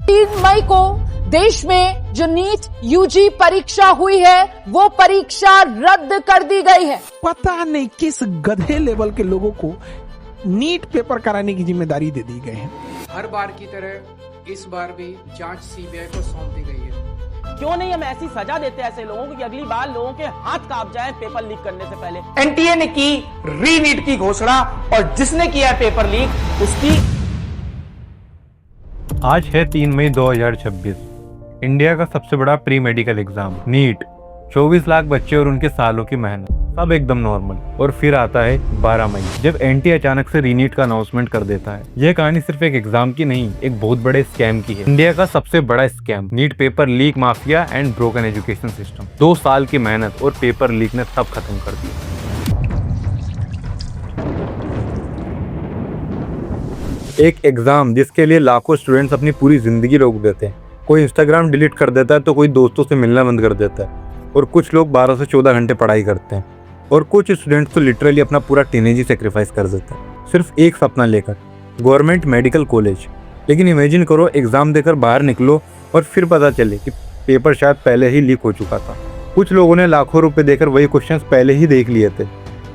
3 मई को देश में जो नीट यूजी परीक्षा हुई है वो परीक्षा रद्द कर दी गई है। पता नहीं किस गधे लेवल के लोगों को नीट पेपर कराने की जिम्मेदारी दे दी गई है। हर बार की तरह इस बार भी जांच सीबीआई को सौंप दी गई है। क्यों नहीं हम ऐसी सजा देते ऐसे लोगों को कि अगली बार लोगों के हाथ कांप जाएं पेपर लीक करने से पहले। एनटीए ने की रीनीट की घोषणा और जिसने किया पेपर लीक उसकी। आज है 3 मई 2026। इंडिया का सबसे बड़ा pre medical exam NEET. 24 lakh बच्चे और उनके सालों की मेहनत, सब एकदम नॉर्मल। और फिर आता है 12 मई, जब एनटीए अचानक से रीनीट का अनाउंसमेंट कर देता है। यह कहानी सिर्फ एक एग्जाम की नहीं, एक बहुत बड़े स्कैम की है। इंडिया का सबसे बड़ा scam, NEET paper leak mafia and broken education system. 2 साल की मेहनत और पेपर लीक ने सब खत्म कर दिया। एक एग्जाम जिसके लिए लाखों स्टूडेंट्स अपनी पूरी जिंदगी रोक देते हैं। कोई इंस्टाग्राम डिलीट कर देता है तो कोई दोस्तों से मिलना बंद कर देता है, और कुछ लोग 12 से 14 घंटे पढ़ाई करते हैं, और कुछ स्टूडेंट्स तो लिटरली अपना पूरा टीनेज ही सेक्रीफाइस कर देते हैं सिर्फ एक सपना लेकर, गवर्नमेंट मेडिकल कॉलेज। लेकिन इमेजिन करो, एग्जाम देकर बाहर निकलो और फिर पता चले कि पेपर शायद पहले ही लीक हो चुका था। कुछ लोगों ने लाखों रुपए देकर वही क्वेश्चंस पहले ही देख लिए थे,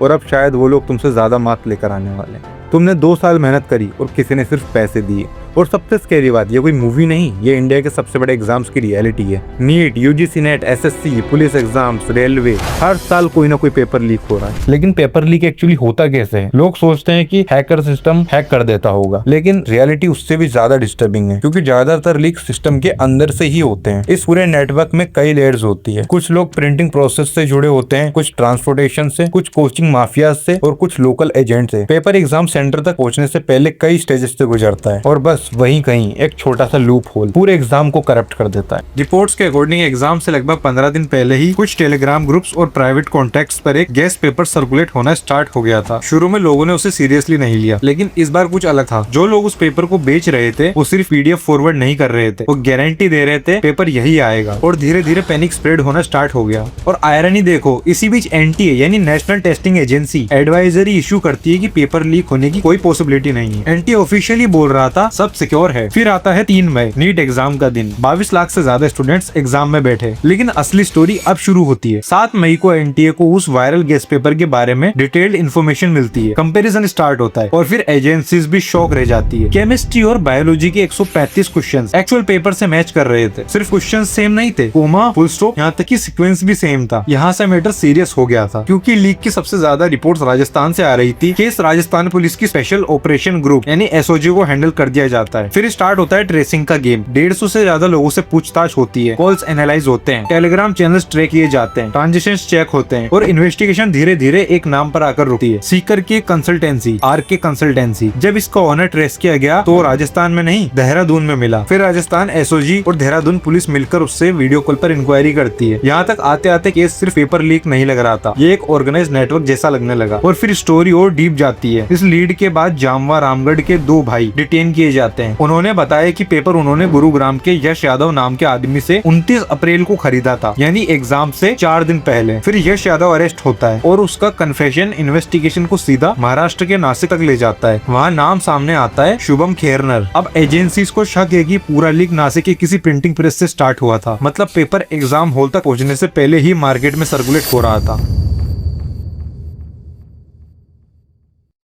और अब शायद वो लोग तुमसे ज्यादा मार्क्स लेकर आने वाले हैं। तुमने 2 साल मेहनत करी और किसी ने सिर्फ पैसे दिए। और सबसे स्कैरी बात, ये कोई मूवी नहीं, ये इंडिया के सबसे बड़े एग्जाम्स की रियलिटी है। NEET, UGC NET, SSC, police exams, railway, हर साल कोई ना कोई पेपर लीक हो रहा है। लेकिन पेपर लीक एक्चुअली होता कैसे है? लोग सोचते हैं कि हैकर सिस्टम हैक कर देता होगा, लेकिन रियलिटी उससे भी ज्यादा डिस्टर्बिंग है, क्योंकि ज्यादातर लीक सिस्टम के अंदर से ही होते हैं। इस पूरे नेटवर्क में कई लेयर्स होती है। कुछ लोग प्रिंटिंग प्रोसेस से जुड़े होते हैं, कुछ ट्रांसपोर्टेशन से, कुछ कोचिंग माफिया से, और कुछ लोकल एजेंट से। पेपर एग्जाम सेंटर तक पहुंचने से पहले कई स्टेजेस से गुजरता है, और बस वहीं कहीं एक छोटा सा लूप होल पूरे एग्जाम को करप्ट कर देता है। रिपोर्ट्स के अकॉर्डिंग एग्जाम से लगभग 15 दिन पहले ही कुछ टेलीग्राम ग्रुप्स और प्राइवेट कॉन्टेक्ट्स पर एक गेस्ट पेपर सर्कुलेट होना स्टार्ट हो गया था। शुरू में लोगों ने उसे सीरियसली नहीं लिया, लेकिन इस बार कुछ अलग था। जो लोग उस पेपर को बेच रहे थे वो सिर्फ पीडीएफ फॉरवर्ड नहीं कर रहे थे, वो गारंटी दे रहे थे पेपर यही आएगा। और धीरे धीरे पैनिक स्प्रेड होना स्टार्ट हो गया। और आयरनी देखो, इसी बीच एनटीए यानी national testing agency advisory issue करती है कि पेपर लीक होने की कोई पॉसिबिलिटी नहीं है। एनटीए ऑफिशियली बोल रहा था सब सिक्योर है। फिर आता है 3 मई, नीट एग्जाम का दिन। 22 लाख से ज्यादा स्टूडेंट्स एग्जाम में बैठे। लेकिन असली स्टोरी अब शुरू होती है। 7 मई को एनटीए को उस वायरल गेस्ट पेपर के बारे में डिटेल्ड इन्फॉर्मेशन मिलती है। कंपैरिजन स्टार्ट होता है, और फिर एजेंसीज भी शॉक रह जाती है। केमिस्ट्री और बायोलॉजी के 135 क्वेश्चंस एक्चुअल पेपर से मैच कर रहे थे। सिर्फ क्वेश्चंस सेम नहीं थे, कोमा, फुल स्टॉप, यहाँ तक कि सीक्वेंस भी सेम था। यहाँ से मैटर सीरियस हो गया था, क्योंकि लीक की सबसे ज्यादा रिपोर्ट्स राजस्थान से आ रही थी। केस राजस्थान पुलिस की स्पेशल ऑपरेशन ग्रुप यानी एसओजी को हैंडल कर दिया जाता है। फिर स्टार्ट होता है ट्रेसिंग का गेम। 150 से ज्यादा लोगों से पूछताछ होती है, कॉल्स एनालाइज होते हैं, टेलीग्राम चैनल्स ट्रैक किए जाते हैं, ट्रांजेक्शंस चेक होते हैं, और इन्वेस्टिगेशन धीरे धीरे एक नाम पर आकर रुकती है, सीकर की कंसल्टेंसी, आरके कंसल्टेंसी। जब इसका ओनर ट्रेस किया गया तो राजस्थान में नहीं, देहरादून में मिला। फिर राजस्थान एसओजी और देहरादून पुलिस मिलकर उससे वीडियो कॉल पर इंक्वायरी करती है। यहाँ तक आते आते केस सिर्फ पेपर लीक नहीं लग रहा था, ये एक ऑर्गेनाइज नेटवर्क जैसा लगने लगा। और फिर स्टोरी और डीप जाती है। इस लीड के बाद जामवा रामगढ़ के 2 भाई डिटेन किए जाते हैं। उन्होंने बताया कि पेपर उन्होंने गुरुग्राम के यश यादव नाम के आदमी से 29 अप्रैल को खरीदा था, यानी एग्जाम से 4 दिन पहले। फिर यश यादव अरेस्ट होता है, और उसका कन्फेशन इन्वेस्टिगेशन को सीधा महाराष्ट्र के नासिक तक ले जाता है। वहाँ नाम सामने आता है शुभम खेरनर। अब एजेंसीज को शक है कि पूरा लीक नासिक के किसी प्रिंटिंग प्रेस से स्टार्ट हुआ था। मतलब पेपर एग्जाम हॉल तक पहुँचने से पहले ही मार्केट में सर्कुलेट हो रहा था।